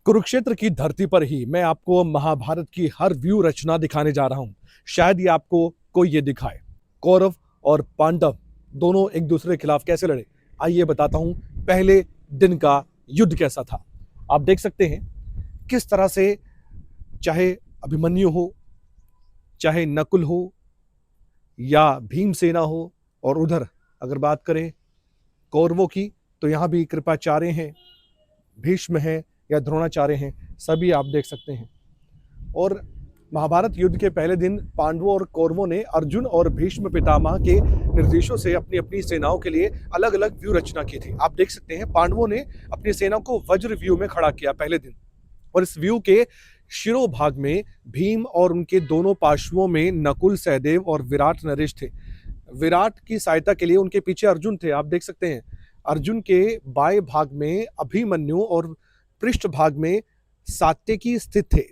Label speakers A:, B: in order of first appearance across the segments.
A: कुरुक्षेत्र की धरती पर ही मैं आपको महाभारत की हर व्यू रचना दिखाने जा रहा हूं। शायद ये आपको कोई ये दिखाए। कौरव और पांडव दोनों एक दूसरे के खिलाफ कैसे लड़े, आइए बताता हूं। पहले दिन का युद्ध कैसा था, आप देख सकते हैं किस तरह से, चाहे अभिमन्यु हो, चाहे नकुल हो या भीमसेना हो, और उधर अगर बात करें कौरवों की तो यहां भी कृपाचार्य हैं, भीष्म हैं या द्रोणाचार्य हैं, सभी आप देख सकते हैं। और महाभारत युद्ध के पहले दिन पांडवों और कौरवों ने अर्जुन और भीष्म पितामह के निर्देशों से अपनी अपनी सेनाओं के लिए अलग अलग व्यू रचना की थी। आप देख सकते हैं पांडवों ने अपनी सेना को वज्र व्यू में खड़ा किया पहले दिन, और इस व्यू के शिरोभाग में भीम और उनके दोनों पार्श्वों में नकुल, सहदेव और विराट नरेश थे। विराट की सहायता के लिए उनके पीछे अर्जुन थे, आप देख सकते हैं। अर्जुन के बाएं भाग में अभिमन्यु और पृष्ठ भाग में सात्यकी स्थित थे,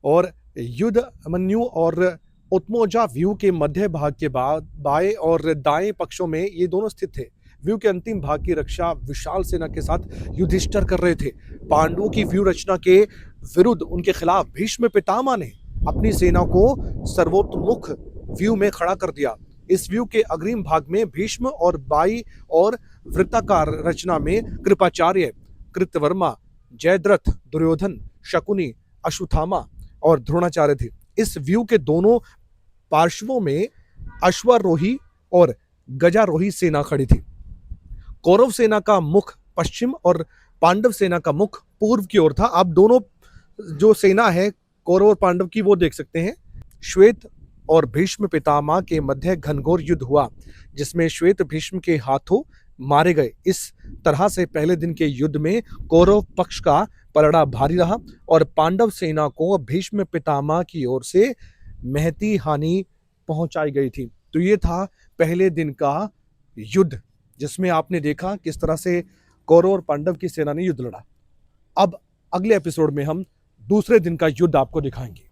A: और युद्धमन्यु और उत्मोजा व्यू के मध्य भाग के बाद बाएं और दाएं पक्षों में ये दोनों स्थित थे। व्यू के अंतिम भाग की रक्षा विशाल सेना के साथ युधिष्ठिर कर रहे थे। पांडवों की व्यू रचना के विरुद्ध उनके खिलाफ भीष्म पितामह ने अपनी सेना को सर्वोत्मुख व्यू में खड़ा कर दिया। इस व्यू के अग्रिम भाग में भीष्म और बाई और वृत्ताकार रचना में कृपाचार्य, कृतवर्मा, जयद्रथ, दुर्योधन, शकुनी, अश्वत्थामा और द्रोणाचार्य थे। इस व्यू के दोनों पार्श्वों में अश्वारोही और गजारोही सेना खड़ी थी। कौरव सेना का मुख पश्चिम और पांडव सेना का मुख पूर्व की ओर था। आप दोनों जो सेना है कौरव और पांडव की वो देख सकते हैं। श्वेत और भीष्म पितामह के मध्य घनघोर युद्ध हुआ, जिसमें श्वेत भीष्म के हाथों मारे गए। इस तरह से पहले दिन के युद्ध में कौरव पक्ष का पलड़ा भारी रहा और पांडव सेना को भीष्म पितामह की ओर से महती हानि पहुंचाई गई थी। तो ये था पहले दिन का युद्ध, जिसमें आपने देखा किस तरह से कौरव और पांडव की सेना ने युद्ध लड़ा। अब अगले एपिसोड में हम दूसरे दिन का युद्ध आपको दिखाएंगे।